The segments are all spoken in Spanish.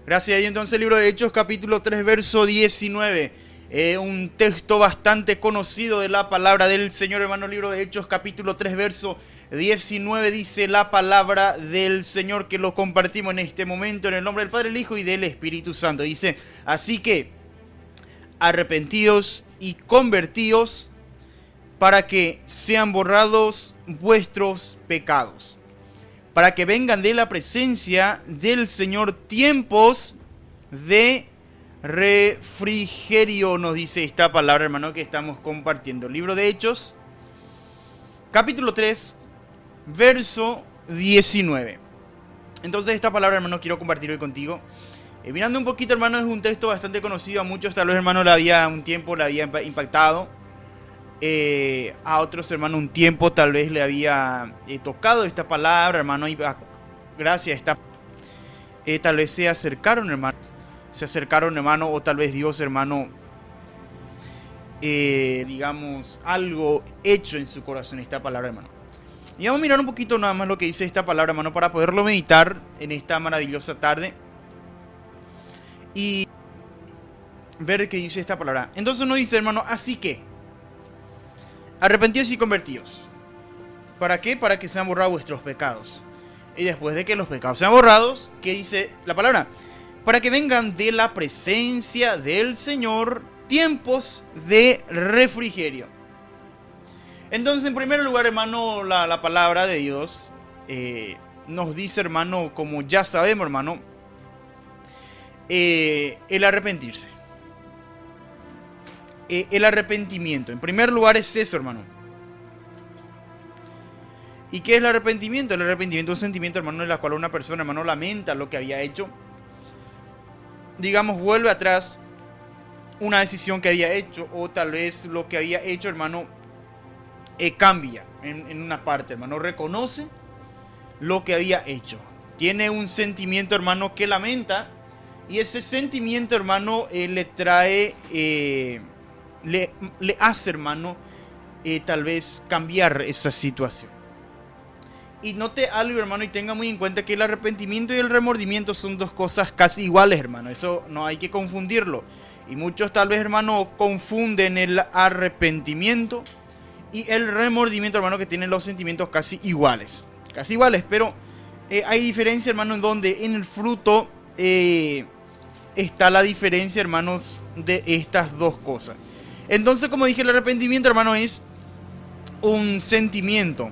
Gracias a Dios. Entonces el libro de Hechos capítulo 3 verso 19. Un texto bastante conocido de la palabra del Señor, hermano. Libro de Hechos capítulo 3 verso 19 dice la palabra del Señor, que lo compartimos en este momento en el nombre del Padre, el Hijo y del Espíritu Santo. Dice: así que arrepentíos y convertíos para que sean borrados vuestros pecados, para que vengan de la presencia del Señor tiempos de refrigerio, nos dice esta palabra, hermano, que estamos compartiendo. Libro de Hechos, capítulo 3, verso 19. Entonces esta palabra, hermano, quiero compartir hoy contigo. Mirando un poquito, hermano, es un texto bastante conocido a muchos, tal vez, hermano, un tiempo le había impactado. A otros, hermano, un tiempo tal vez le había tocado esta palabra, hermano, y gracias a esta tal vez se acercaron, hermano, o tal vez Dios, hermano, digamos, algo hecho en su corazón esta palabra, hermano. Y vamos a mirar un poquito nada más lo que dice esta palabra, hermano, para poderlo meditar en esta maravillosa tarde y ver qué dice esta palabra. Entonces nos dice, hermano, así que arrepentíos y convertíos. ¿Para qué? Para que sean borrados vuestros pecados. Y después de que los pecados sean borrados, ¿qué dice la palabra? Para que vengan de la presencia del Señor tiempos de refrigerio. Entonces, en primer lugar, hermano, la palabra de Dios nos dice, hermano, como ya sabemos, hermano, el arrepentirse. El arrepentimiento, en primer lugar, es eso, hermano. ¿Y qué es el arrepentimiento? El arrepentimiento es un sentimiento, hermano, en el cual una persona, hermano, lamenta lo que había hecho. Digamos, vuelve atrás una decisión que había hecho, o tal vez lo que había hecho, hermano, cambia en una parte, hermano. Reconoce lo que había hecho. Tiene un sentimiento, hermano, que lamenta. Y ese sentimiento, hermano, le trae... Le hace, hermano, tal vez cambiar esa situación. Y note algo, hermano, y tenga muy en cuenta que el arrepentimiento y el remordimiento son dos cosas casi iguales, hermano. Eso no hay que confundirlo. Y muchos tal vez, hermano, confunden el arrepentimiento y el remordimiento, hermano, que tienen los sentimientos casi iguales. Casi iguales, pero hay diferencia, hermano, en donde en el fruto está la diferencia, hermanos, de estas dos cosas. Entonces, como dije, el arrepentimiento, hermano, es un sentimiento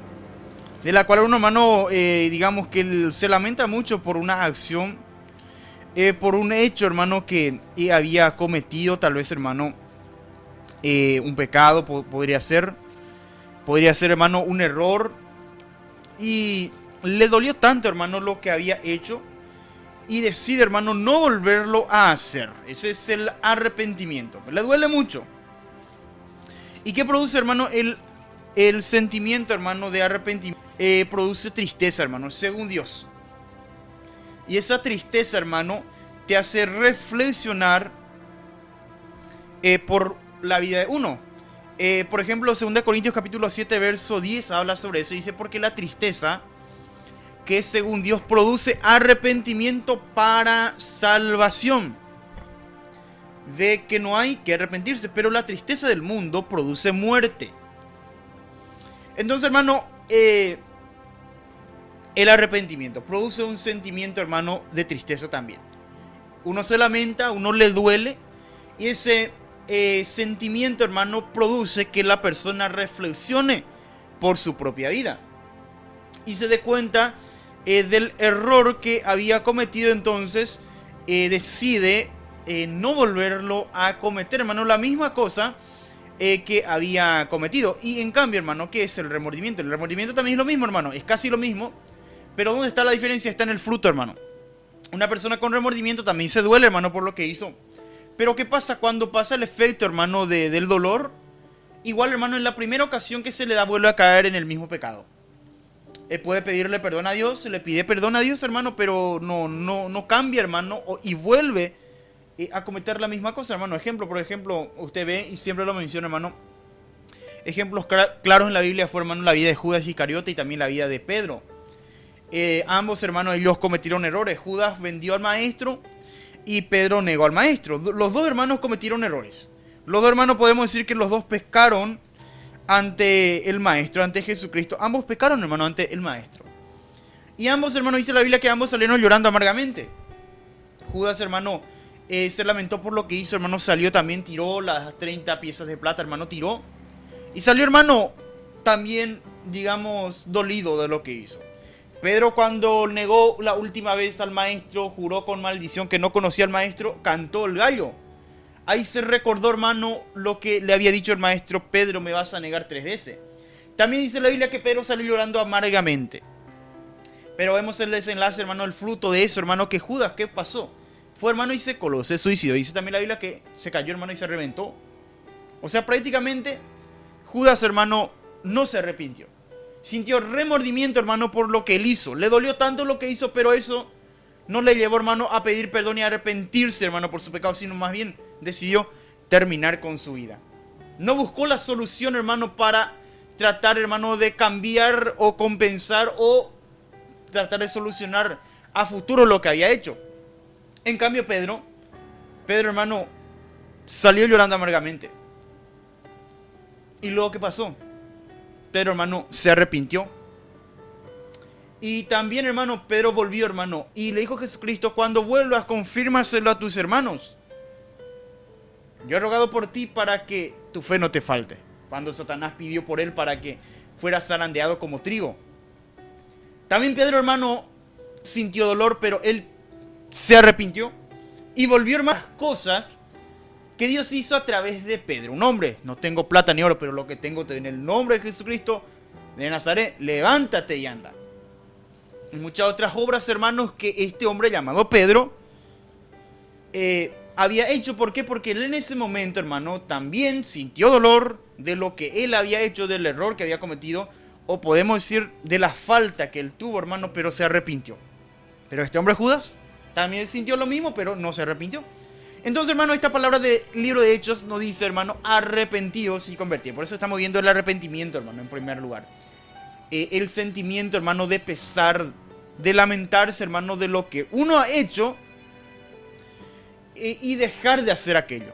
de la cual un hermano, digamos que se lamenta mucho por una acción, por un hecho, hermano, que había cometido, tal vez, hermano, un pecado, podría ser, hermano, un error, y le dolió tanto, hermano, lo que había hecho, y decide, hermano, no volverlo a hacer. Ese es el arrepentimiento. Le duele mucho. ¿Y qué produce, hermano? El sentimiento, hermano, de arrepentimiento produce tristeza, hermano, según Dios. Y esa tristeza, hermano, te hace reflexionar por la vida de uno. Por ejemplo, 2 Corintios capítulo 7, verso 10 habla sobre eso. Dice: porque la tristeza, que según Dios produce arrepentimiento para salvación, de que no hay que arrepentirse, pero la tristeza del mundo produce muerte. Entonces, hermano, el arrepentimiento produce un sentimiento, hermano, de tristeza también. Uno se lamenta, uno le duele, y ese sentimiento, hermano, produce que la persona reflexione por su propia vida y se dé cuenta del error que había cometido. Entonces decide no volverlo a cometer, hermano, la misma cosa que había cometido. Y en cambio, hermano, ¿qué es el remordimiento? El remordimiento también es lo mismo, hermano, es casi lo mismo, pero ¿dónde está la diferencia? Está en el fruto, hermano. Una persona con remordimiento también se duele, hermano, por lo que hizo. Pero ¿qué pasa cuando pasa el efecto, hermano, del dolor? Igual, hermano, en la primera ocasión que se le da, vuelve a caer en el mismo pecado. Puede pedirle perdón a Dios, se le pide perdón a Dios, hermano, pero no cambia, hermano, y vuelve a cometer la misma cosa, hermano. Por ejemplo, usted ve, y siempre lo menciona, hermano, ejemplos claros en la Biblia fue, hermano, la vida de Judas Iscariote y también la vida de Pedro. Ambos, hermanos, ellos cometieron errores. Judas vendió al maestro y Pedro negó al maestro. Los dos hermanos cometieron errores. Los dos hermanos podemos decir que los dos pecaron ante el maestro, ante Jesucristo. Ambos pecaron, hermano, ante el maestro. Y ambos, hermanos, dice la Biblia que ambos salieron llorando amargamente. Judas, hermano, se lamentó por lo que hizo, hermano, salió también, tiró las 30 piezas de plata, hermano, tiró. Y salió, hermano, también, digamos, dolido de lo que hizo. Pedro, cuando negó la última vez al maestro, juró con maldición que no conocía al maestro, cantó el gallo. Ahí se recordó, hermano, lo que le había dicho el maestro: Pedro, me vas a negar 3 veces. También dice la Biblia que Pedro salió llorando amargamente. Pero vemos el desenlace, hermano, el fruto de eso, hermano, que Judas, ¿qué pasó? Fue, hermano, y se coló, se suicidó. Dice también la Biblia que se cayó, hermano, y se reventó. O sea, prácticamente, Judas, hermano, no se arrepintió. Sintió remordimiento, hermano, por lo que él hizo. Le dolió tanto lo que hizo, pero eso no le llevó, hermano, a pedir perdón y a arrepentirse, hermano, por su pecado, sino más bien decidió terminar con su vida. No buscó la solución, hermano, para tratar, hermano, de cambiar o compensar o tratar de solucionar a futuro lo que había hecho. En cambio, Pedro, hermano, salió llorando amargamente. ¿Y luego qué pasó? Pedro, hermano, se arrepintió. Y también, hermano, Pedro volvió, hermano, y le dijo a Jesucristo: cuando vuelvas, confírmaselo a tus hermanos. Yo he rogado por ti para que tu fe no te falte. Cuando Satanás pidió por él para que fuera zarandeado como trigo. También Pedro, hermano, sintió dolor, pero él se arrepintió y volvió, hermano, cosas que Dios hizo a través de Pedro. Un hombre: no tengo plata ni oro, pero lo que tengo te doy en el nombre de Jesucristo de Nazaret, levántate y anda. Y muchas otras obras, hermanos, que este hombre llamado Pedro había hecho. ¿Por qué? Porque él en ese momento, hermano, también sintió dolor de lo que él había hecho, del error que había cometido, o podemos decir de la falta que él tuvo, hermano, pero se arrepintió. Pero este hombre Judas también sintió lo mismo, pero no se arrepintió. Entonces, hermano, esta palabra del libro de Hechos nos dice, hermano, arrepentidos y convertidos. Por eso estamos viendo el arrepentimiento, hermano, en primer lugar. El sentimiento, hermano, de pesar, de lamentarse, hermano, de lo que uno ha hecho y dejar de hacer aquello.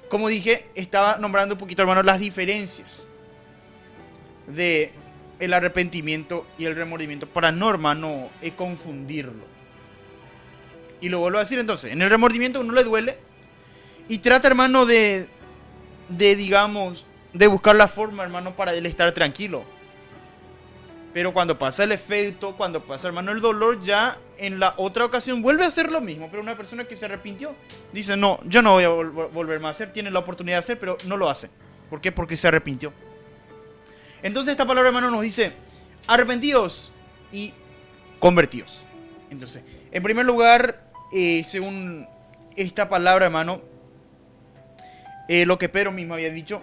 Como dije, estaba nombrando un poquito, hermano, las diferencias de el arrepentimiento y el remordimiento para no, hermano, confundirlo. Y lo vuelvo a decir entonces: en el remordimiento uno le duele y trata, hermano, de digamos, de buscar la forma, hermano, para él estar tranquilo. Pero cuando pasa el efecto, cuando pasa, hermano, el dolor, ya en la otra ocasión vuelve a hacer lo mismo. Pero una persona que se arrepintió dice: no, yo no voy a volver más a hacer. Tiene la oportunidad de hacer, pero no lo hace. ¿Por qué? Porque se arrepintió. Entonces esta palabra, hermano, nos dice: arrepentidos y convertidos. Entonces, en primer lugar, según esta palabra, hermano, lo que Pedro mismo había dicho,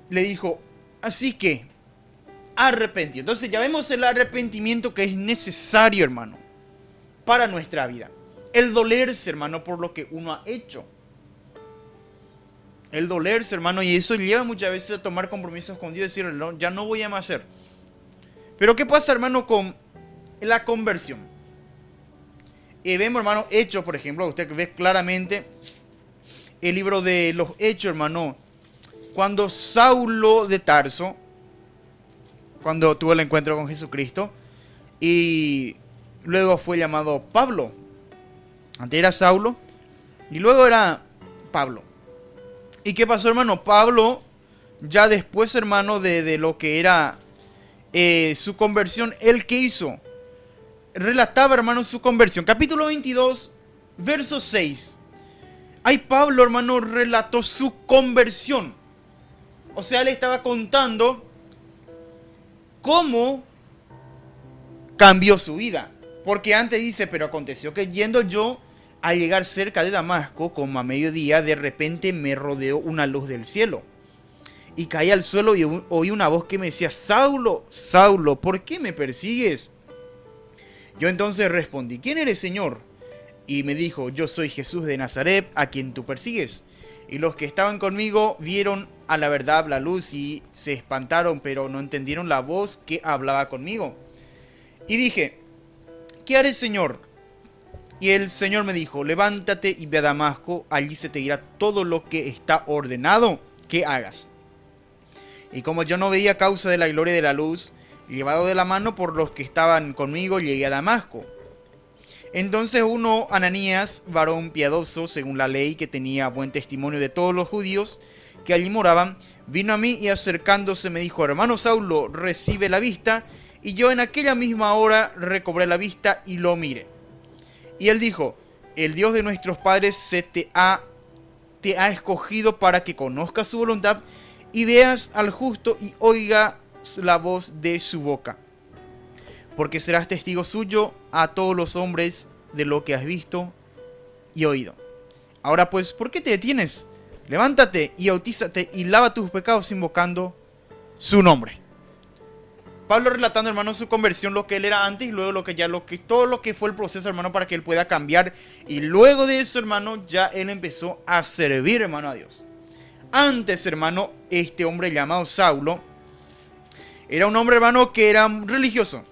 le dijo: así que arrepentido. Entonces ya vemos el arrepentimiento que es necesario, hermano, para nuestra vida. El dolerse, hermano, por lo que uno ha hecho. El dolerse, hermano, y eso lleva muchas veces a tomar compromisos con Dios y decirle: no, ya no voy a más hacer. Pero ¿qué pasa, hermano, con la conversión? Vemos, hermano, Hechos, por ejemplo, usted ve claramente el libro de los Hechos, hermano, cuando Saulo de Tarso, cuando tuvo el encuentro con Jesucristo y luego fue llamado Pablo. Antes era Saulo y luego era Pablo. ¿Y qué pasó, hermano? Pablo, ya después, hermano, de lo que era su conversión, ¿él qué hizo? Relataba, hermano, su conversión. Capítulo 22, verso 6. Ahí Pablo, hermano, relató su conversión. O sea, él estaba contando cómo cambió su vida. Porque antes dice: pero aconteció que yendo yo al llegar cerca de Damasco, como a mediodía, de repente me rodeó una luz del cielo. Y caí al suelo y oí una voz que me decía: Saulo, Saulo, ¿por qué me persigues? Yo entonces respondí: ¿quién eres, Señor? Y me dijo: yo soy Jesús de Nazaret, a quien tú persigues. Y los que estaban conmigo vieron a la verdad la luz y se espantaron, pero no entendieron la voz que hablaba conmigo. Y dije: ¿qué haré, Señor? Y el Señor me dijo, levántate y ve a Damasco, allí se te dirá todo lo que está ordenado que hagas. Y como yo no veía causa de la gloria de la luz, llevado de la mano por los que estaban conmigo, llegué a Damasco. Entonces uno, Ananías, varón piadoso según la ley, que tenía buen testimonio de todos los judíos que allí moraban, vino a mí y acercándose me dijo, hermano Saulo, recibe la vista. Y yo en aquella misma hora recobré la vista y lo miré. Y él dijo, el Dios de nuestros padres te ha escogido para que conozcas su voluntad y veas al justo y oigas la voz de su boca. Porque serás testigo suyo a todos los hombres de lo que has visto y oído. Ahora pues, ¿por qué te detienes? Levántate y bautízate y lava tus pecados invocando su nombre. Pablo relatando, hermano, su conversión, lo que él era antes y luego todo lo que fue el proceso, hermano, para que él pueda cambiar. Y luego de eso, hermano, ya él empezó a servir, hermano, a Dios. Antes, hermano, este hombre llamado Saulo era un hombre, hermano, que era religioso.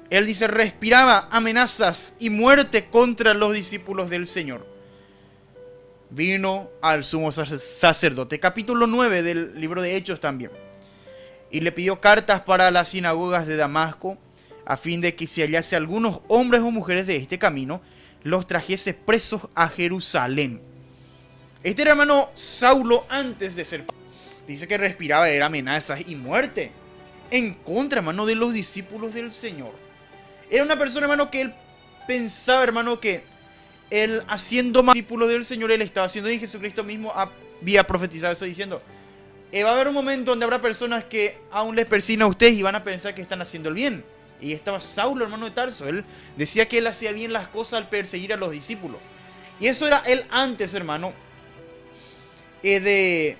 Él dice, respiraba amenazas y muerte contra los discípulos del Señor. Vino al sumo sacerdote, capítulo 9 del libro de Hechos también. Y le pidió cartas para las sinagogas de Damasco, a fin de que si hallase algunos hombres o mujeres de este camino, los trajese presos a Jerusalén. Este era, hermano, Saulo antes de ser. Dice que respiraba era amenazas y muerte en contra, hermano, de los discípulos del Señor. Era una persona, hermano, que él pensaba, hermano, que él haciendo más discípulo del Señor, él estaba haciendo, y Jesucristo mismo había profetizado eso diciendo, va a haber un momento donde habrá personas que aún les persina a ustedes y van a pensar que están haciendo el bien. Y estaba Saulo, hermano de Tarso. Él decía que él hacía bien las cosas al perseguir a los discípulos. Y eso era él antes, hermano, de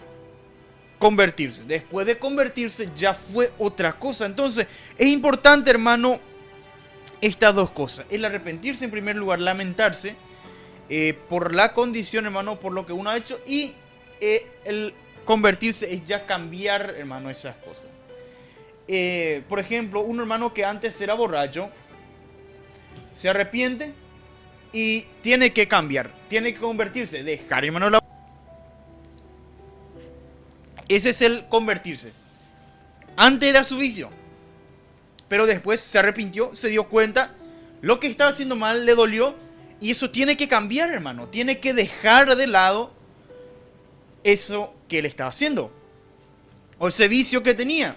convertirse. Después de convertirse ya fue otra cosa. Entonces es importante, hermano, estas dos cosas. El arrepentirse en primer lugar, lamentarse por la condición, hermano, por lo que uno ha hecho. Y el convertirse es ya cambiar, hermano, esas cosas. Por ejemplo, un hermano que antes era borracho se arrepiente y tiene que cambiar, tiene que convertirse, dejar, hermano, la... Ese es el convertirse. Antes era su vicio, pero después se arrepintió, se dio cuenta lo que estaba haciendo mal, le dolió, y eso tiene que cambiar, hermano. Tiene que dejar de lado eso que él estaba haciendo, o ese vicio que tenía.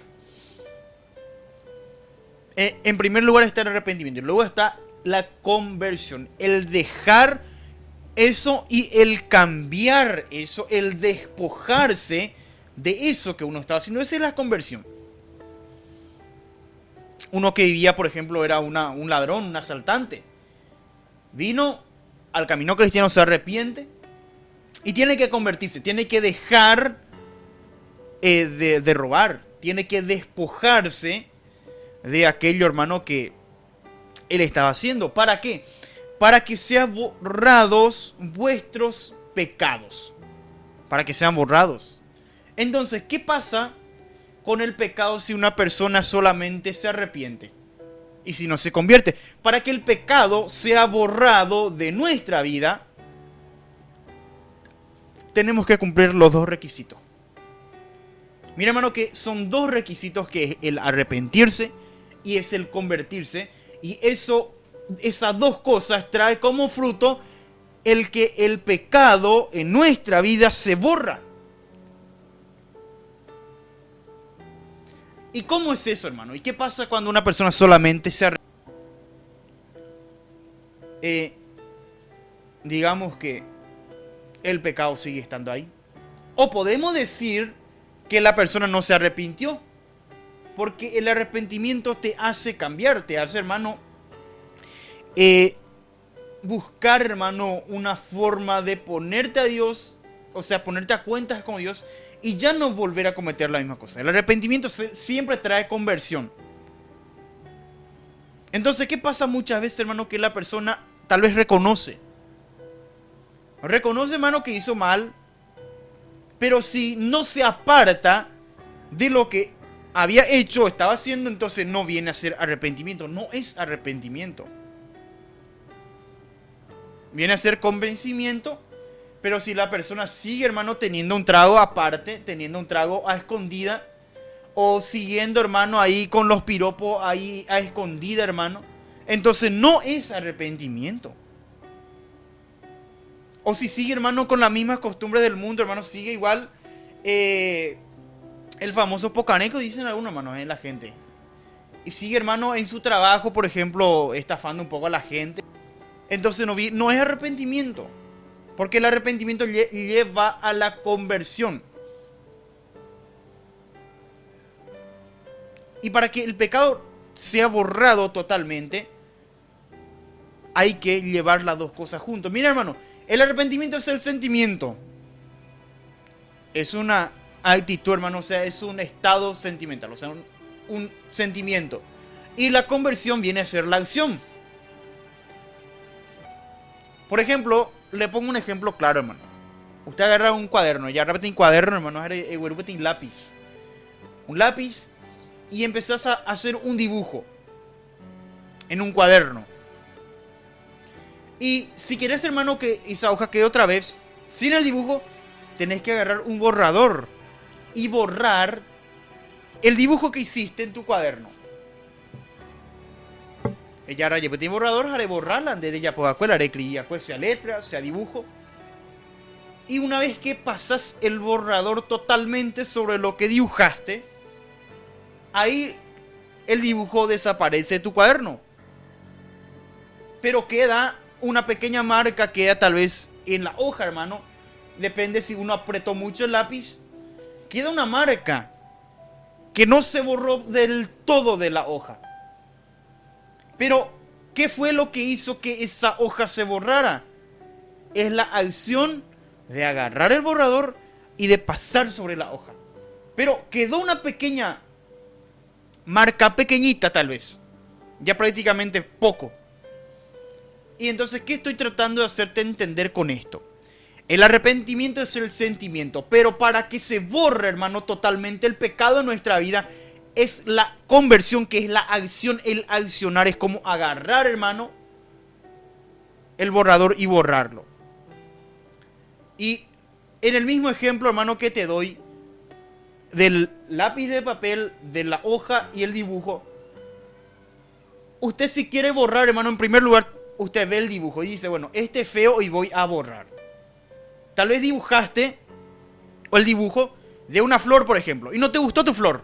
En primer lugar está el arrepentimiento, luego está la conversión, el dejar eso y el cambiar eso, el despojarse de eso que uno estaba haciendo. Esa es la conversión. Uno que vivía, por ejemplo, era un ladrón, un asaltante. Vino al camino cristiano, se arrepiente y tiene que convertirse, tiene que dejar de robar, tiene que despojarse de aquello, hermano, que él estaba haciendo. ¿Para qué? Para que sean borrados vuestros pecados. Para que sean borrados. Entonces, ¿qué pasa con el pecado si una persona solamente se arrepiente y si no se convierte? Para que el pecado sea borrado de nuestra vida, tenemos que cumplir los dos requisitos. Mira, hermano, que son dos requisitos, que es el arrepentirse y es el convertirse. Y esas dos cosas trae como fruto el que el pecado en nuestra vida se borra. ¿Y cómo es eso, hermano? ¿Y qué pasa cuando una persona solamente se arrepiente? Digamos que el pecado sigue estando ahí. O podemos decir que la persona no se arrepintió, porque el arrepentimiento te hace cambiar, te hace, hermano, buscar, hermano, una forma de ponerte a Dios, o sea, ponerte a cuentas con Dios y ya no volver a cometer la misma cosa. El arrepentimiento siempre trae conversión. Entonces, ¿qué pasa muchas veces, hermano? Que la persona tal vez reconoce, hermano, que hizo mal, pero si no se aparta de lo que había hecho, estaba haciendo, entonces no viene a ser arrepentimiento, no es arrepentimiento. Viene a ser convencimiento. Pero si la persona sigue, hermano, teniendo un trago aparte, teniendo un trago a escondida, o siguiendo, hermano, ahí con los piropos ahí a escondida, hermano, entonces no es arrepentimiento. O si sigue, hermano, con las mismas costumbres del mundo, hermano, sigue igual el famoso pocaneco, dicen algunos, hermano, la gente. Y sigue, hermano, en su trabajo, por ejemplo, estafando un poco a la gente. Entonces no es arrepentimiento. Porque el arrepentimiento lleva a la conversión. Y para que el pecado sea borrado totalmente, hay que llevar las dos cosas juntos. Mira, hermano, el arrepentimiento es el sentimiento. Es una actitud, hermano, o sea, es un estado sentimental, o sea, un sentimiento. Y la conversión viene a ser la acción. Por ejemplo, le pongo un ejemplo claro, hermano. Usted agarra un cuaderno, ya repite un cuaderno, hermano, un lápiz. Un lápiz y empezás a hacer un dibujo en un cuaderno. Y si querés, hermano, que esa hoja quede otra vez sin el dibujo, tenés que agarrar un borrador y borrar el dibujo que hiciste en tu cuaderno. Ella hará un borrador, haré borrarla, de ella por escuela, haré escribir, sea letra, sea dibujo. Y una vez que pasas el borrador totalmente sobre lo que dibujaste, ahí el dibujo desaparece de tu cuaderno. Pero queda una pequeña marca, queda tal vez en la hoja, hermano. Depende si uno apretó mucho el lápiz. Queda una marca que no se borró del todo de la hoja. Pero, ¿qué fue lo que hizo que esa hoja se borrara? Es la acción de agarrar el borrador y de pasar sobre la hoja. Pero quedó una pequeña marca, pequeñita tal vez. Ya prácticamente poco. Y entonces, ¿qué estoy tratando de hacerte entender con esto? El arrepentimiento es el sentimiento, pero para que se borre, hermano, totalmente el pecado en nuestra vida, es la conversión, que es la acción, el accionar. Es como agarrar, hermano, el borrador y borrarlo. Y en el mismo ejemplo, hermano, que te doy del lápiz de papel, de la hoja y el dibujo, usted si quiere borrar, hermano, en primer lugar, usted ve el dibujo y dice, bueno, este es feo y voy a borrar. Tal vez dibujaste o el dibujo de una flor, por ejemplo, y no te gustó tu flor.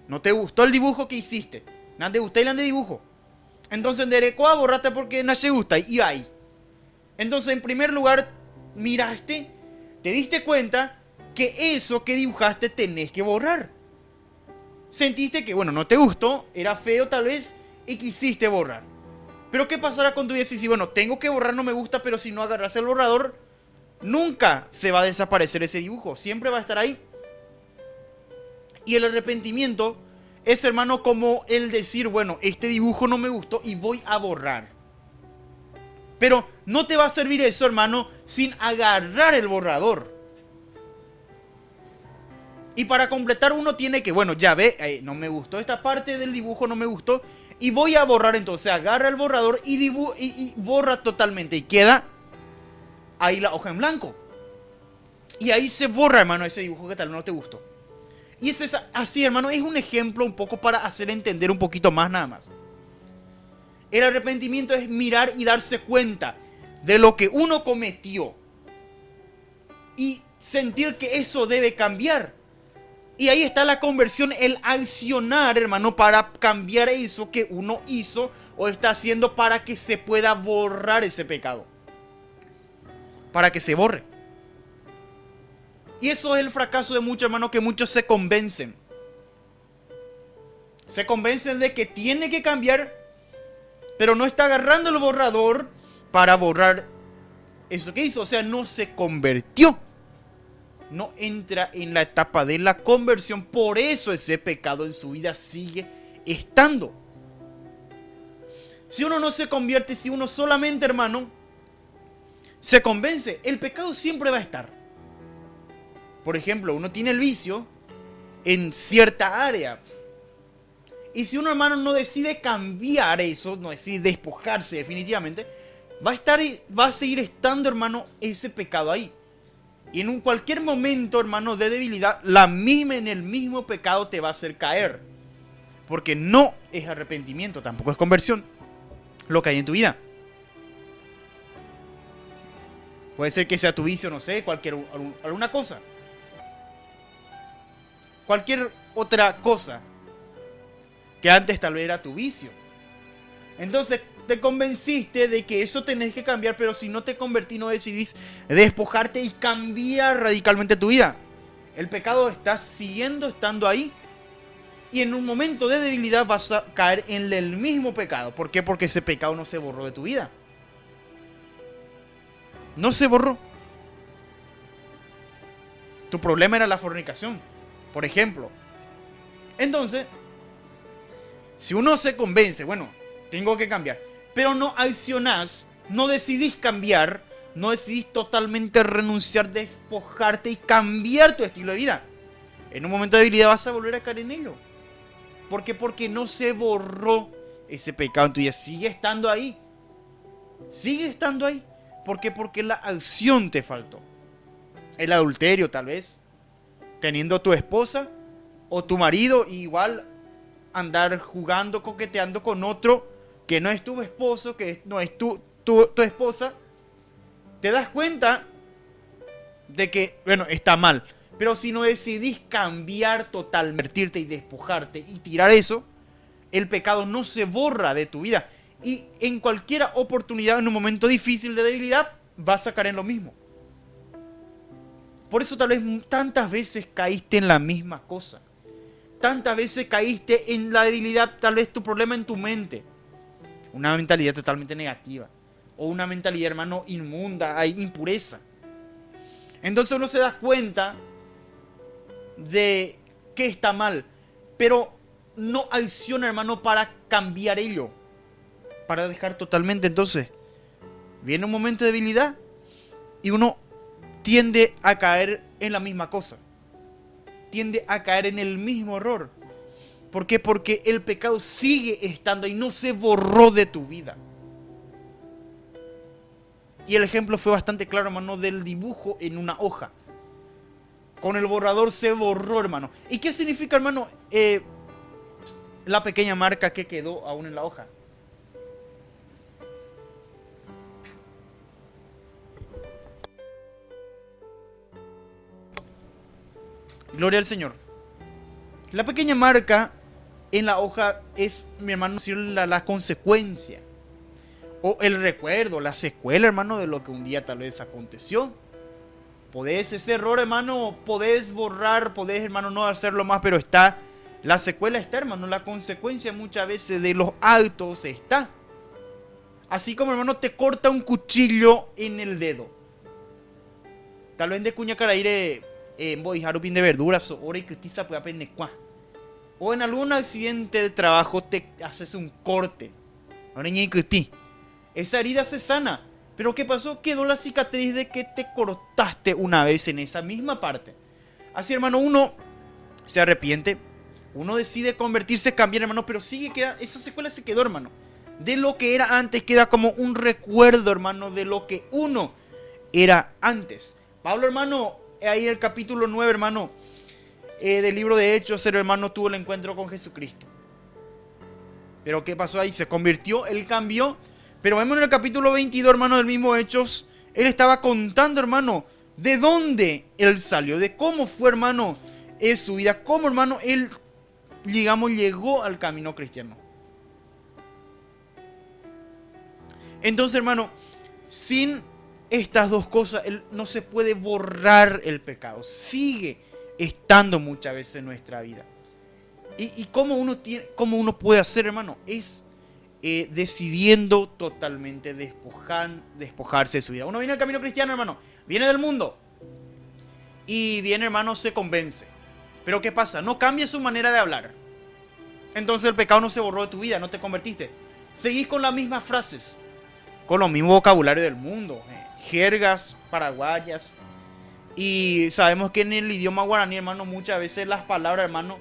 No te gustó el dibujo que hiciste. No te gustó el dibujo. Entonces, derecho a borrarte porque no se gusta. Y ahí. Entonces, en primer lugar, miraste, te diste cuenta que eso que dibujaste tenés que borrar. Sentiste que, bueno, no te gustó, era feo tal vez, y quisiste borrar. Pero ¿qué pasará con tu vida si, bueno, tengo que borrar, no me gusta, pero si no agarras el borrador, nunca se va a desaparecer ese dibujo, siempre va a estar ahí. Y el arrepentimiento es, hermano, como el decir, bueno, este dibujo no me gustó y voy a borrar. Pero no te va a servir eso, hermano, sin agarrar el borrador. Y para completar uno tiene que, bueno, ya ve, no me gustó esta parte del dibujo, no me gustó, y voy a borrar. Entonces agarra el borrador y borra totalmente. Y queda ahí la hoja en blanco. Y ahí se borra, hermano, ese dibujo que tal vez no te gustó. Y es así, hermano, es un ejemplo un poco para hacer entender un poquito más nada más. El arrepentimiento es mirar y darse cuenta de lo que uno cometió. Y sentir que eso debe cambiar. Y ahí está la conversión, el accionar, hermano, para cambiar eso que uno hizo o está haciendo para que se pueda borrar ese pecado. Para que se borre. Y eso es el fracaso de muchos, hermanos, que muchos se convencen. Se convencen de que tiene que cambiar, pero no está agarrando el borrador para borrar eso que hizo. O sea, no se convirtió. No entra en la etapa de la conversión. Por eso ese pecado en su vida sigue estando. Si uno no se convierte, si uno solamente, hermano, se convence, el pecado siempre va a estar. Por ejemplo, uno tiene el vicio en cierta área. Y si uno, hermano, no decide cambiar eso, no decide despojarse definitivamente, va a seguir estando, hermano, ese pecado ahí. Y en cualquier momento, hermano, de debilidad, en el mismo pecado te va a hacer caer. Porque no es arrepentimiento, tampoco es conversión lo que hay en tu vida. Puede ser que sea tu vicio, no sé, alguna cosa. Cualquier otra cosa que antes tal vez era tu vicio. Entonces te convenciste de que eso tenés que cambiar, pero si no te convertís, no decidís despojarte y cambiar radicalmente tu vida, el pecado está siguiendo estando ahí. Y en un momento de debilidad vas a caer en el mismo pecado. ¿Por qué? Porque ese pecado no se borró de tu vida. No se borró. Tu problema era la fornicación, por ejemplo. Entonces, si uno se convence, bueno, tengo que cambiar, pero no accionás, no decidís cambiar, no decidís totalmente renunciar, despojarte y cambiar tu estilo de vida, en un momento de debilidad vas a volver a caer en ello. ¿Por qué? Porque no se borró ese pecado en tu vida. Sigue estando ahí. Sigue estando ahí. ¿Por qué? Porque la acción te faltó. El adulterio, tal vez. Teniendo tu esposa o tu marido, y igual andar jugando, coqueteando con otro que no es tu esposo, que no es tu esposa. Te das cuenta de que, bueno, está mal. Pero si no decidís cambiar totalmente, convertirte y despojarte y tirar eso, el pecado no se borra de tu vida. Y en cualquier oportunidad, en un momento difícil de debilidad, vas a caer en lo mismo. Por eso tal vez tantas veces caíste en la misma cosa. Tantas veces caíste en la debilidad, tal vez tu problema en tu mente. Una mentalidad totalmente negativa. O una mentalidad, hermano, inmunda, hay impureza. Entonces uno se da cuenta de que está mal, pero no acciona, hermano, para cambiar ello, para dejar totalmente. Entonces viene un momento de debilidad y uno tiende a caer en la misma cosa, tiende a caer en el mismo error. ¿Por qué? Porque el pecado sigue estando y no se borró de tu vida. Y el ejemplo fue bastante claro, hermano, del dibujo en una hoja. Con el borrador se borró, hermano. ¿Y qué significa, hermano, la pequeña marca que quedó aún en la hoja? Gloria al Señor. La pequeña marca en la hoja es, mi hermano, la consecuencia. O el recuerdo, la secuela, hermano, de lo que un día tal vez aconteció. Podés ese error, hermano, podés borrar, podés, hermano, no hacerlo más, pero está, la secuela está, hermano, la consecuencia muchas veces de los actos está. Así como, hermano, te corta un cuchillo en el dedo. Tal vez de cuña caraire en voy jarupín de verduras o hora y critiza puede aprender cuá. O en algún accidente de trabajo te haces un corte. Esa herida se sana. Pero ¿qué pasó? Quedó la cicatriz de que te cortaste una vez en esa misma parte. Así, hermano, uno se arrepiente. Uno decide convertirse, cambiar, hermano. Pero esa secuela se quedó, hermano. De lo que era antes queda como un recuerdo, hermano, de lo que uno era antes. Pablo, hermano, ahí en el capítulo 9, hermano, del libro de Hechos, el hermano tuvo el encuentro con Jesucristo. Pero ¿qué pasó ahí? Se convirtió, él cambió. Pero vemos en el capítulo 22, hermano, del mismo Hechos, él estaba contando, hermano, de dónde él salió, de cómo fue, hermano, su vida, cómo, hermano, él, digamos, llegó al camino cristiano. Entonces, hermano, sin estas dos cosas, no se puede borrar el pecado. Sigue estando muchas veces en nuestra vida. ¿Y cómo uno puede hacer, hermano? Es decidiendo totalmente despojarse de su vida. Uno viene al camino cristiano, hermano, viene del mundo y viene, hermano, se convence. Pero ¿qué pasa? No cambia su manera de hablar. Entonces el pecado no se borró de tu vida, no te convertiste. Seguís con las mismas frases, con los mismos vocabulario del mundo, jergas paraguayas. Y sabemos que en el idioma guaraní, hermano, muchas veces las palabras, hermano,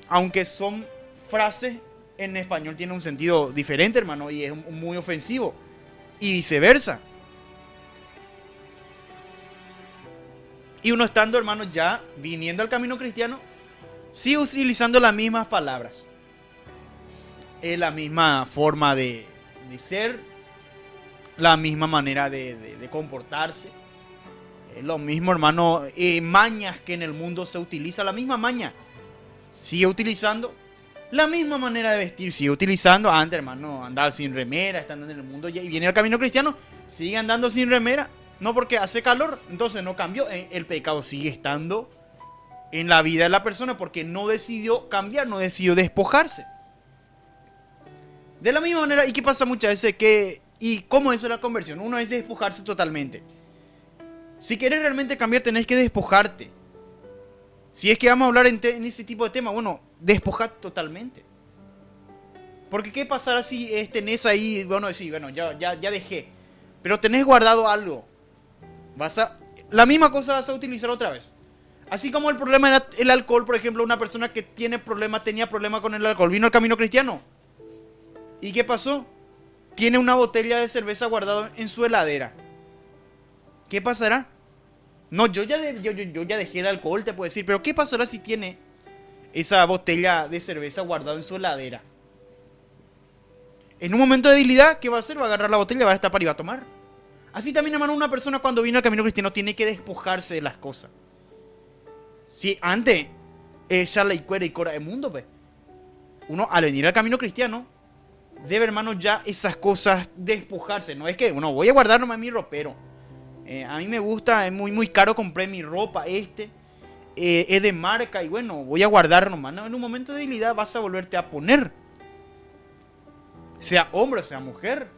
aunque son frases, en español tiene un sentido diferente, hermano, y es muy ofensivo. Y viceversa. Y uno estando, hermano, ya viniendo al camino cristiano, sigue utilizando las mismas palabras. Es la misma forma de ser, la misma manera de comportarse. Es lo mismo, hermano, mañas que en el mundo se utiliza, la misma maña. Sigue utilizando la misma manera de vestir, sigue utilizando. Antes, hermano, andaba sin remera, estando en el mundo ya, y viene al camino cristiano, sigue andando sin remera. No porque hace calor, entonces no cambió. El pecado sigue estando en la vida de la persona porque no decidió cambiar, no decidió despojarse. De la misma manera, ¿y qué pasa muchas veces? ¿Y cómo es la conversión? Uno es despojarse totalmente. Si querés realmente cambiar, tenés que despojarte. Si es que vamos a hablar en ese tipo de temas, bueno, despojate totalmente. Porque ¿qué pasará si tenés ahí, bueno, sí, bueno, ya dejé, pero tenés guardado algo? La misma cosa vas a utilizar otra vez. Así como el problema era el alcohol, por ejemplo, una persona que tenía problema con el alcohol, vino al camino cristiano. ¿Y qué pasó? Tiene una botella de cerveza guardada en su heladera. ¿Qué pasará? No, yo ya dejé el alcohol, te puedo decir, pero ¿qué pasará si tiene esa botella de cerveza guardada en su heladera? En un momento de debilidad, ¿qué va a hacer? Va a agarrar la botella, va a destapar y va a tomar. Así también, hermano, una persona cuando viene al camino cristiano tiene que despojarse de las cosas. Si antes ella la cuera y cora del mundo, pues, uno al venir al camino cristiano debe, hermano, ya esas cosas despojarse. No es que, bueno, voy a guardar nomás mi ropero. A mí me gusta, es muy caro, compré mi ropa, es de marca y bueno, voy a guardar nomás. No, en un momento de debilidad vas a volverte a poner. Sea hombre o sea mujer.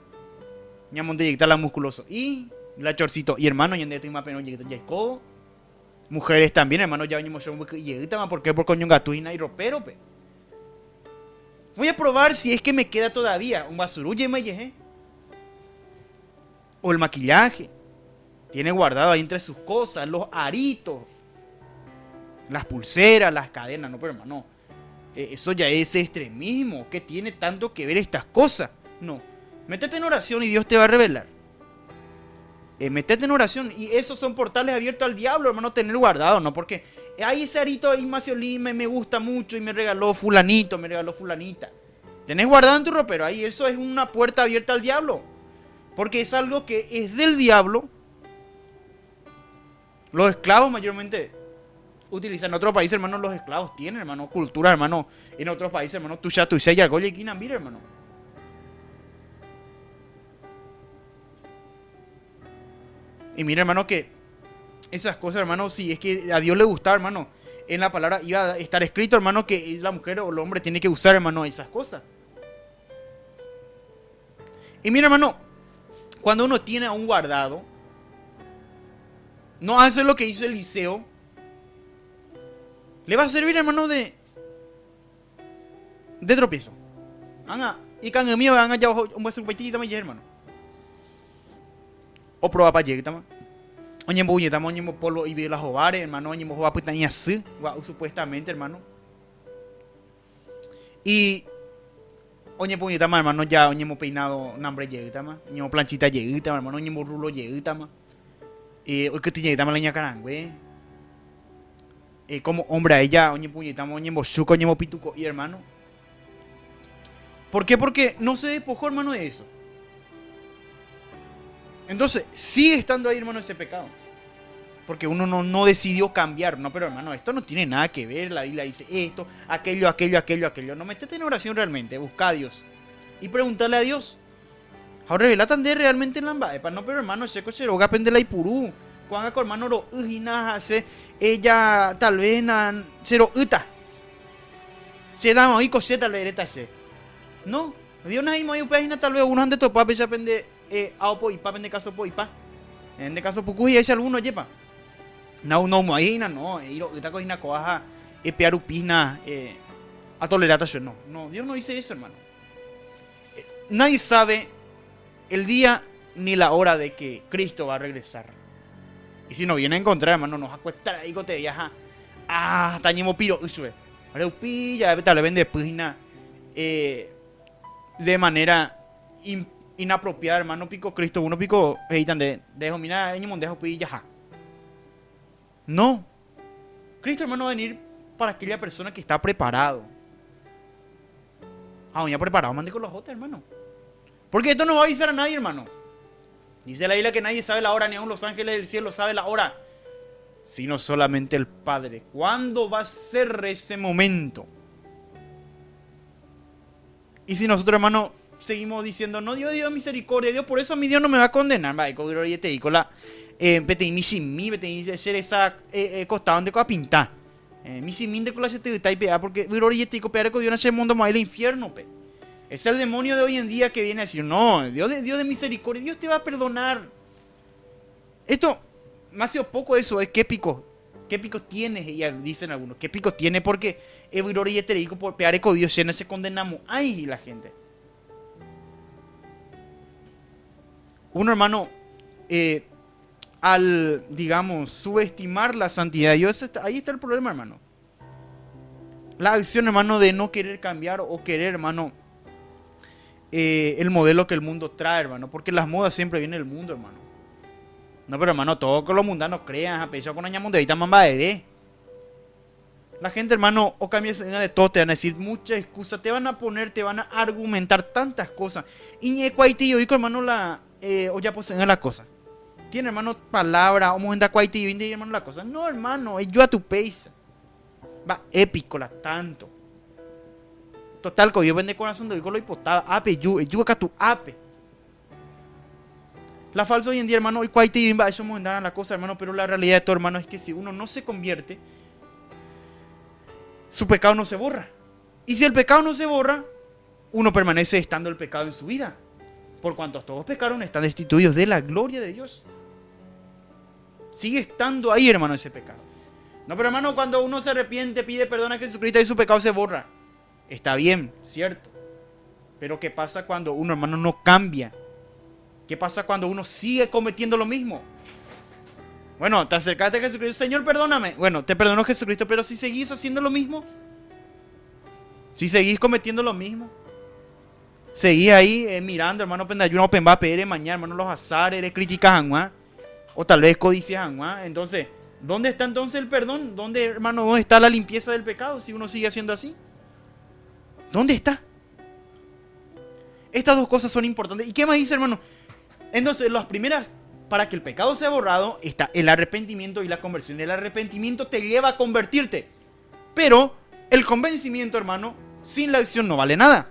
Ya monte llegta la musculoso y la chorcito. Y hermano, ya en más pero llegta ya escobo. Mujeres también, hermano, ya venimos llegta, ¿por qué? Por coño gatuina y ropero, pe. Voy a probar si es que me queda todavía un basurulle me o el maquillaje. Tiene guardado ahí entre sus cosas los aritos, las pulseras, las cadenas. No, pero hermano, eso ya es extremismo. ¿Qué tiene tanto que ver estas cosas? No, métete en oración y Dios te va a revelar. Métete en oración. Y esos son portales abiertos al diablo, hermano, tener guardado, ¿no? Porque hay ese arito ahí, Maciolí, me gusta mucho y me regaló fulanito, me regaló fulanita. Tenés guardado en tu ropero ahí, eso es una puerta abierta al diablo. Porque es algo que es del diablo. Los esclavos mayormente utilizan. En otros países, hermano, los esclavos tienen, hermano, cultura, hermano. En otros países, hermano, tuya, y argolla y quinambir, hermano. Y mira, hermano, que esas cosas, hermano, si es que a Dios le gusta, hermano, en la palabra iba a estar escrito, hermano, que la mujer o el hombre tiene que usar, hermano, esas cosas. Y mira, hermano, cuando uno tiene a un guardado, no hace lo que hizo Eliseo, le va a servir, hermano, de tropiezo. Y can mío, van allá un buen petito, hermano. O prueba para llegar, tama. Oye, buñetama, oye, polo y ve las hogares, hermano, oye, mojo pues tenía así, supuestamente, hermano. Y oye, buñetama, hermano, ya oye, peinado nambre llegitama, oye, planchita llegitama, hermano, oye, rulo llegitama. Hoy que te llegitama la ña carangüe. Como hombre a ella, oye, puñetama, oye, bochuco, oye, pituco y hermano. ¿Por qué? Porque no se despojó, hermano, de eso. Entonces, sigue estando ahí, hermano, ese pecado. Porque uno no decidió cambiar. No, pero hermano, esto no tiene nada que ver. La Biblia dice esto, aquello. No, metete en oración realmente. Busca a Dios. Y preguntarle a Dios. Ahora revela tan de realmente en la embaepa. No, pero hermano, ese coche lo pende la ipurú. Cuando hermano lo ujina hace. Ella tal vez se lo uta. Se da ahí coseta la hereta se. No. Dios no hay muy página tal vez uno ande topa. Pese a pende. Aopo y pa, en caso po y pa. En este caso, pucuy es alguno, yepa. No, imagina, no. Esta cocina coaja, pearupina, a tolerata, no. Dios no dice eso, hermano. Nadie sabe el día ni la hora de que Cristo va a regresar. Y si no viene a encontrar, hermano, nos acuesta ahí con te viaja. Tañemo piro, eso es. Ahora upilla, tal vez vende pugina. de manera inapropiada, hermano, pico Cristo, uno pico, heitan dejo, mira, dejo, pues, ya. No. Cristo, hermano, va a venir para aquella persona que está preparado. Ya preparado, mande con los otros, hermano. Porque esto no va a avisar a nadie, hermano. Dice la Biblia que nadie sabe la hora, ni aun los ángeles del cielo saben la hora, sino solamente el Padre. ¿Cuándo va a ser ese momento? Y si nosotros, hermano, seguimos diciendo, no, Dios misericordia, Dios, por eso a mi Dios no me va a condenar, va, y te digo la esa costaban de pintar. Mi simin de cola se te está y pega, porque y te digo, pegar con Dios en ese mundo más el infierno, pe. Es el demonio de hoy en día que viene a decir, no, Dios de misericordia, Dios te va a perdonar. Esto, más o poco eso, es qué pico tienes, y dicen algunos, qué pico tiene, porque y te digo, por pegar con Dios, no se condenamos. Ay, la gente. Uno, hermano, al, digamos, subestimar la santidad de Dios, ahí está el problema, hermano. La acción, hermano, de no querer cambiar o querer, hermano, el modelo que el mundo trae, hermano. Porque las modas siempre vienen del mundo, hermano. No, pero hermano, todo que los mundanos crean, a pesar con añamos de ahorita mamba de. La gente, hermano, o cambia de todo, te van a decir muchas excusas, te van a poner, te van a argumentar tantas cosas. Y ni cuaitillo, y hermano, o ya pues la cosa. Tiene, hermano, palabra, o mojenda cuaitillo, y hermano, la cosa. No, hermano, yo a tu pace. Va épico, la tanto. Total, que yo vende corazón de lo hipotaba, ape, yo acá tu ape. La falsa hoy en día, hermano, hoy cuaitillo, va eso mojenda la cosa, hermano, pero la realidad de todo, hermano, es que si uno no se convierte, su pecado no se borra. Y si el pecado no se borra, uno permanece estando el pecado en su vida. Por cuanto todos pecaron, están destituidos de la gloria de Dios. Sigue estando ahí, hermano, ese pecado. No, pero hermano, cuando uno se arrepiente, pide perdón a Jesucristo y su pecado se borra. Está bien, cierto. Pero ¿qué pasa cuando uno, hermano, no cambia? ¿Qué pasa cuando uno sigue cometiendo lo mismo? Bueno, te acercaste a Jesucristo, Señor, perdóname. Bueno, te perdonó Jesucristo, pero si seguís haciendo lo mismo, si seguís cometiendo lo mismo, seguís ahí mirando, hermano, pendayuno, penba, pere, mañana, hermano, los azares, críticas, o tal vez codicias, entonces, ¿dónde está entonces el perdón? ¿Dónde, hermano, dónde está la limpieza del pecado si uno sigue haciendo así? ¿Dónde está? Estas dos cosas son importantes. ¿Y qué más dice, hermano? Entonces, las primeras, para que el pecado sea borrado, está el arrepentimiento y la conversión. El arrepentimiento te lleva a convertirte. Pero el convencimiento, hermano, sin la acción no vale nada.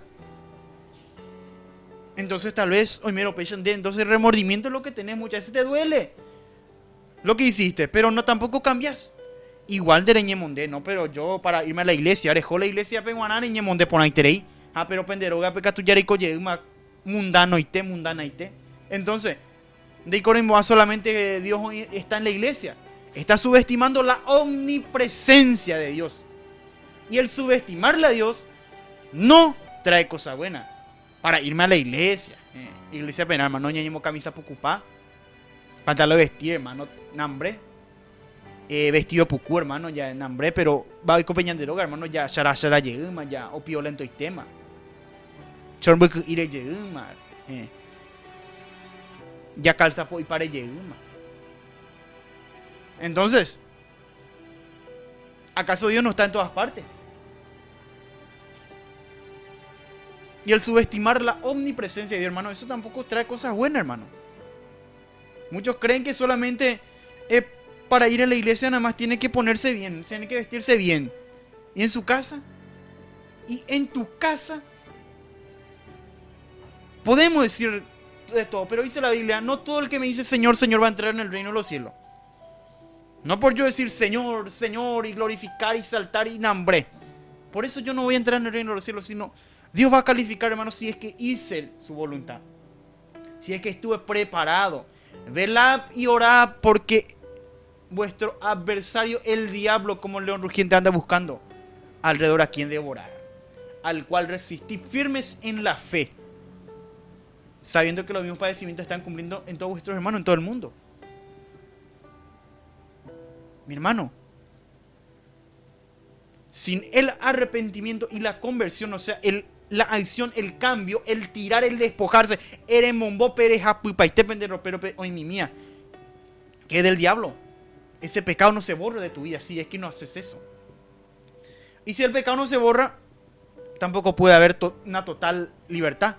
Entonces tal vez, hoy mero entonces el remordimiento es lo que tenés, muchas veces te duele lo que hiciste, pero no tampoco cambias. Igual de Ñemonde, no, pero yo para irme a la iglesia, arejo la iglesia penguana Ñemonde por ahí terei. Pero penderoga peca tu yarico yema mundano ite, mundana ite. Entonces, de Corimboa solamente Dios está en la iglesia. Está subestimando la omnipresencia de Dios. Y el subestimarle a Dios no trae cosa buena. Para irme a la iglesia. Iglesia penal, hermano, ñañemo camisa pucupá. Pantalón de vestir, hermano, nambre. Vestido pucú, hermano, ya nambre, pero va a copeñan de droga, hermano, ya shara lleguma, ya opiolento y tema. Chormbuk ire lleguma. Ya calza po y pare lleguma. Entonces, ¿acaso Dios no está en todas partes? Y el subestimar la omnipresencia de Dios, hermano, eso tampoco trae cosas buenas, hermano. Muchos creen que solamente para ir a la iglesia nada más tiene que ponerse bien, tiene que vestirse bien. ¿Y en su casa? ¿Y en tu casa? Podemos decir de todo, pero dice la Biblia, no todo el que me dice Señor, Señor va a entrar en el reino de los cielos. No por yo decir Señor, Señor y glorificar y saltar y nambre. Por eso yo no voy a entrar en el reino de los cielos, sino Dios va a calificar, hermano, si es que hice su voluntad. Si es que estuve preparado. Velad y orad porque vuestro adversario, el diablo, como el león rugiente, anda buscando alrededor a quien devorar. Al cual resistid firmes en la fe, sabiendo que los mismos padecimientos están cumpliendo en todos vuestros hermanos, en todo el mundo. Mi hermano, sin el arrepentimiento y la conversión, o sea, la acción, el cambio, el tirar, el despojarse. Eres mombo, peres, apupa, y te pendero, pero, hoy mi mía. Que es del diablo. Ese pecado no se borra de tu vida si es que no haces eso. Y si el pecado no se borra, tampoco puede haber una total libertad.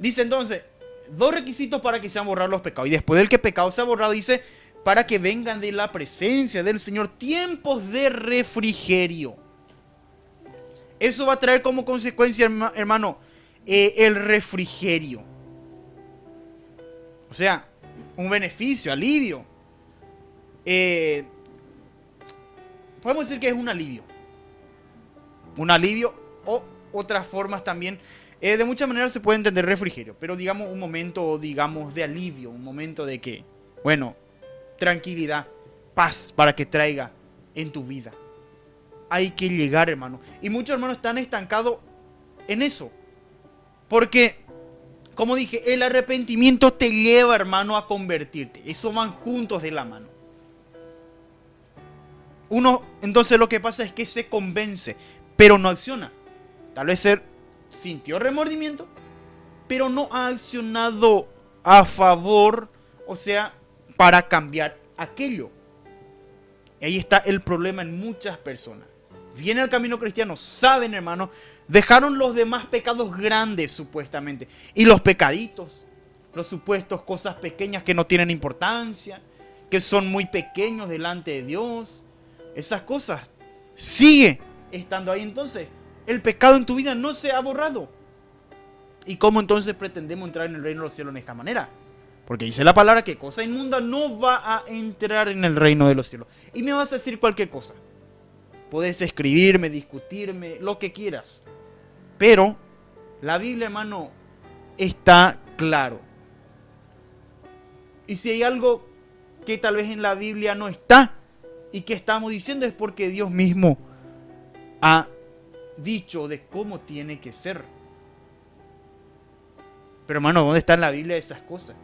Dice entonces, dos requisitos para que sean borrados los pecados. Y después del que pecado se ha borrado, dice, para que vengan de la presencia del Señor tiempos de refrigerio. Eso va a traer como consecuencia, hermano, el refrigerio. O sea, un beneficio, alivio. Podemos decir que es un alivio. Un alivio o otras formas también. De muchas maneras se puede entender refrigerio. Pero digamos un momento, digamos, de alivio. Un momento de que, bueno, tranquilidad, paz para que traiga en tu vida. Hay que llegar, hermano. Y muchos hermanos están estancados en eso. Porque, como dije, el arrepentimiento te lleva, hermano, a convertirte. Eso van juntos de la mano. Uno, entonces lo que pasa es que se convence, pero no acciona. Tal vez sintió remordimiento, pero no ha accionado a favor, o sea, para cambiar aquello. Y ahí está el problema en muchas personas. Vienen al camino cristiano, saben, hermano, dejaron los demás pecados grandes, supuestamente. Y los pecaditos, los supuestos cosas pequeñas que no tienen importancia, que son muy pequeños delante de Dios. Esas cosas sigue estando ahí. Entonces, el pecado en tu vida no se ha borrado. ¿Y cómo entonces pretendemos entrar en el reino de los cielos en esta manera? Porque dice la palabra que cosa inmunda no va a entrar en el reino de los cielos. Y me vas a decir cualquier cosa. Puedes escribirme, discutirme, lo que quieras. Pero la Biblia, hermano, está claro. Y si hay algo que tal vez en la Biblia no está y que estamos diciendo, es porque Dios mismo ha dicho de cómo tiene que ser. Pero hermano, ¿dónde está en la Biblia esas cosas?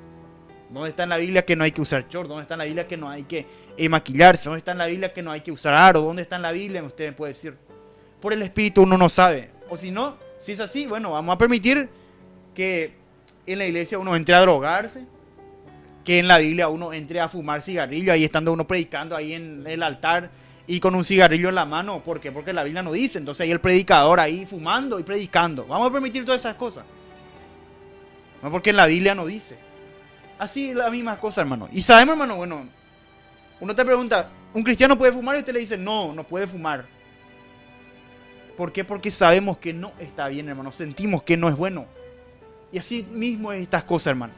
¿Dónde está en la Biblia que no hay que usar short? ¿Dónde está en la Biblia que no hay que maquillarse? ¿Dónde está en la Biblia que no hay que usar aro? ¿Dónde está en la Biblia? Usted me puede decir. Por el Espíritu uno no sabe. O si no, si es así, bueno, vamos a permitir que en la iglesia uno entre a drogarse, que en la Biblia uno entre a fumar cigarrillo, ahí estando uno predicando ahí en el altar y con un cigarrillo en la mano. ¿Por qué? Porque la Biblia no dice. Entonces ahí el predicador ahí fumando y predicando. Vamos a permitir todas esas cosas. No, porque en la Biblia no dice. Así la misma cosa, hermano. Y sabemos, hermano, bueno, uno te pregunta, ¿un cristiano puede fumar? Y usted le dice, no, no puede fumar. ¿Por qué? Porque sabemos que no está bien, hermano. Sentimos que no es bueno. Y así mismo es estas cosas, hermano.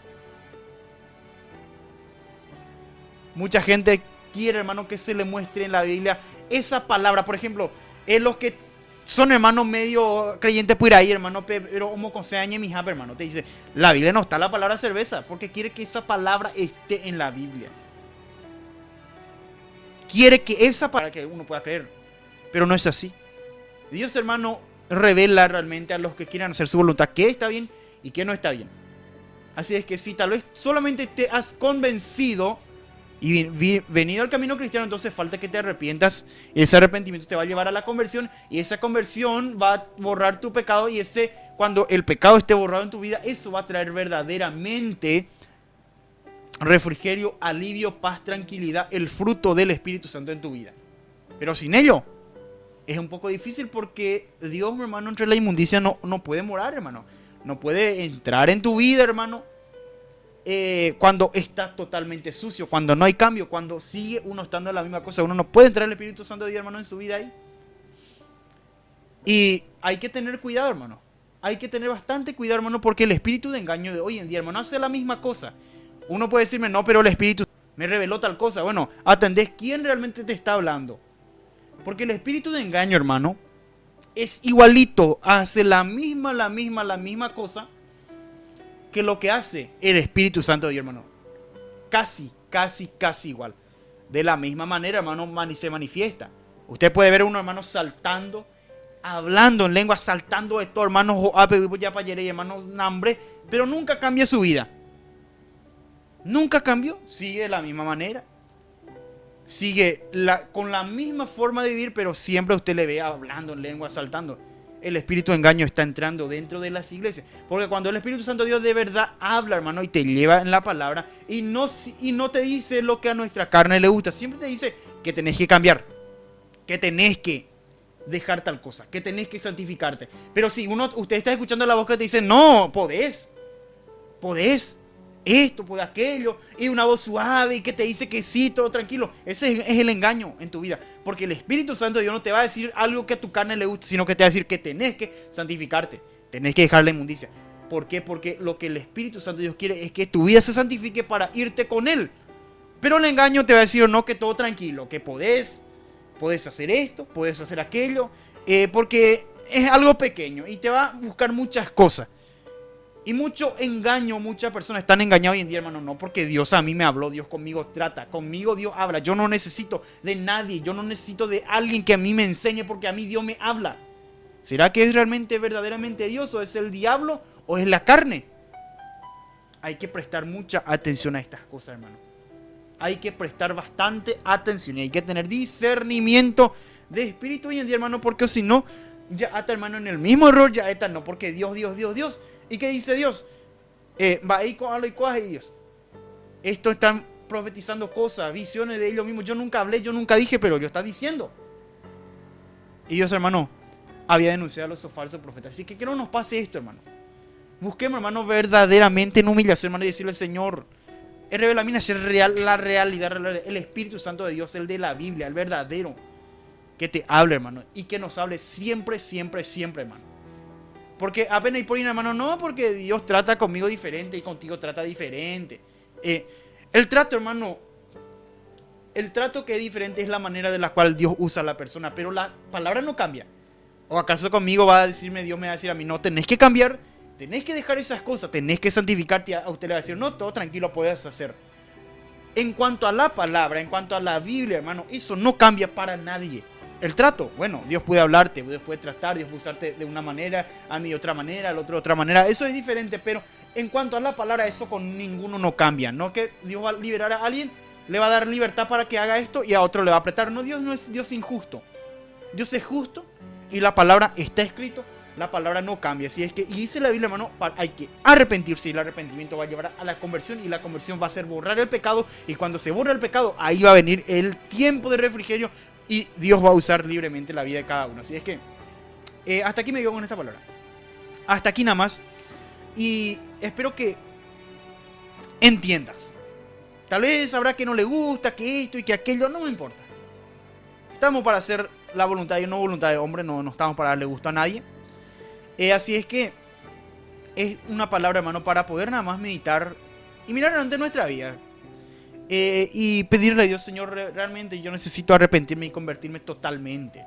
Mucha gente quiere, hermano, que se le muestre en la Biblia esa palabra. Por ejemplo, los que son hermanos medio creyentes por ahí, hermano, pero como conseañe mi hija, hermano, te dice, la Biblia no está la palabra cerveza, porque quiere que esa palabra esté en la Biblia. Quiere que esa palabra que uno pueda creer, pero no es así. Dios, hermano, revela realmente a los que quieran hacer su voluntad qué está bien y qué no está bien. Así es que si tal vez solamente te has convencido y venido al camino cristiano, entonces falta que te arrepientas. Y ese arrepentimiento te va a llevar a la conversión. Y esa conversión va a borrar tu pecado. Y cuando el pecado esté borrado en tu vida, eso va a traer verdaderamente refrigerio, alivio, paz, tranquilidad, el fruto del Espíritu Santo en tu vida. Pero sin ello, es un poco difícil porque Dios, hermano, entre la inmundicia no puede morar, hermano. No puede entrar en tu vida, hermano. Cuando está totalmente sucio, cuando no hay cambio, cuando sigue uno estando en la misma cosa, uno no puede entrar el Espíritu Santo de Dios, hermano, en su vida ahí. Y hay que tener cuidado, hermano. Hay que tener bastante cuidado, hermano, porque el espíritu de engaño de hoy en día, hermano, hace la misma cosa. Uno puede decirme, no, pero el Espíritu me reveló tal cosa. Bueno, atendés quién realmente te está hablando. Porque el espíritu de engaño, hermano, es igualito, hace la misma cosa que lo que hace el Espíritu Santo de Dios, hermano. Casi igual. De la misma manera, hermano, se manifiesta. Usted puede ver a uno, hermano, saltando, hablando en lengua, saltando de todo, hermano, hermanos, hambre, pero nunca cambia su vida. Nunca cambió, sigue de la misma manera. Sigue con la misma forma de vivir, pero siempre usted le ve hablando en lengua, saltando. el espíritu de engaño está entrando dentro de las iglesias. Porque cuando el Espíritu Santo de Dios de verdad habla, hermano, y te lleva en la palabra, y no te dice lo que a nuestra carne le gusta, siempre te dice que tenés que cambiar, que tenés que dejar tal cosa, que tenés que santificarte. Pero si usted está escuchando la voz que te dice, no, podés esto, podés aquello, y una voz suave y que te dice que sí, todo tranquilo, ese es el engaño en tu vida. Porque el Espíritu Santo de Dios no te va a decir algo que a tu carne le guste, sino que te va a decir que tenés que santificarte, tenés que dejar la inmundicia. ¿Por qué? Porque lo que el Espíritu Santo de Dios quiere es que tu vida se santifique para irte con Él. Pero el engaño te va a decir, no, que todo tranquilo, que podés hacer esto, podés hacer aquello, porque es algo pequeño y te va a buscar muchas cosas. Y mucho engaño, muchas personas están engañadas hoy en día, hermano. No, porque Dios a mí me habló, Dios conmigo trata, conmigo Dios habla. Yo no necesito de nadie, yo no necesito de alguien que a mí me enseñe, porque a mí Dios me habla. ¿Será que es realmente, verdaderamente Dios, o es el diablo, o es la carne? Hay que prestar mucha atención a estas cosas, hermano. Hay que prestar bastante atención y hay que tener discernimiento de espíritu hoy en día, hermano, porque si no, ya está, hermano, en el mismo error, ya está, no, porque Dios. ¿Y qué dice Dios? Va ahí con algo y cuaje y Dios. Esto están profetizando cosas, visiones de ellos mismos. Yo nunca hablé, yo nunca dije, pero yo está diciendo. Y Dios, hermano, había denunciado a los falsos profetas. Así que no nos pase esto, hermano. Busquemos, hermano, verdaderamente en humillación, hermano, y decirle, Señor, revela a mí la realidad, el Espíritu Santo de Dios, el de la Biblia, el verdadero, que te hable, hermano, y que nos hable siempre, hermano. Porque apenas hay por ahí, hermano, no, porque Dios trata conmigo diferente y contigo trata diferente. El trato, hermano, el trato que es diferente es la manera de la cual Dios usa a la persona, pero la palabra no cambia. ¿O acaso conmigo va a decirme, Dios me va a decir a mí, no, tenés que cambiar, tenés que dejar esas cosas, tenés que santificarte? A usted le va a decir, no, todo tranquilo, puedes hacer. En cuanto a la palabra, en cuanto a la Biblia, hermano, eso no cambia para nadie. El trato, bueno, Dios puede hablarte, Dios puede tratar, Dios puede usarte de una manera, a mí de otra manera, al otro de otra manera. Eso es diferente, pero en cuanto a la palabra, eso con ninguno no cambia. No que Dios va a liberar a alguien, le va a dar libertad para que haga esto y a otro le va a apretar. No, Dios no es Dios injusto. Dios es justo y la palabra está escrito, la palabra no cambia. Así es que, y dice la Biblia, hermano, hay que arrepentirse y el arrepentimiento va a llevar a la conversión y la conversión va a ser borrar el pecado. Y cuando se borra el pecado, ahí va a venir el tiempo de refrigerio y Dios va a usar libremente la vida de cada uno. Así es que hasta aquí me quedo con esta palabra. Hasta aquí nada más. Y espero que entiendas. Tal vez habrá que no le gusta, que esto y que aquello, no me importa. Estamos para hacer la voluntad y no voluntad de hombre, no estamos para darle gusto a nadie. Así es que es una palabra, hermano, para poder nada más meditar y mirar ante nuestra vida. Y pedirle a Dios, Señor, realmente yo necesito arrepentirme y convertirme totalmente,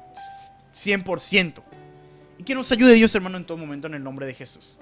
100%. Y que nos ayude Dios, hermano, en todo momento, en el nombre de Jesús.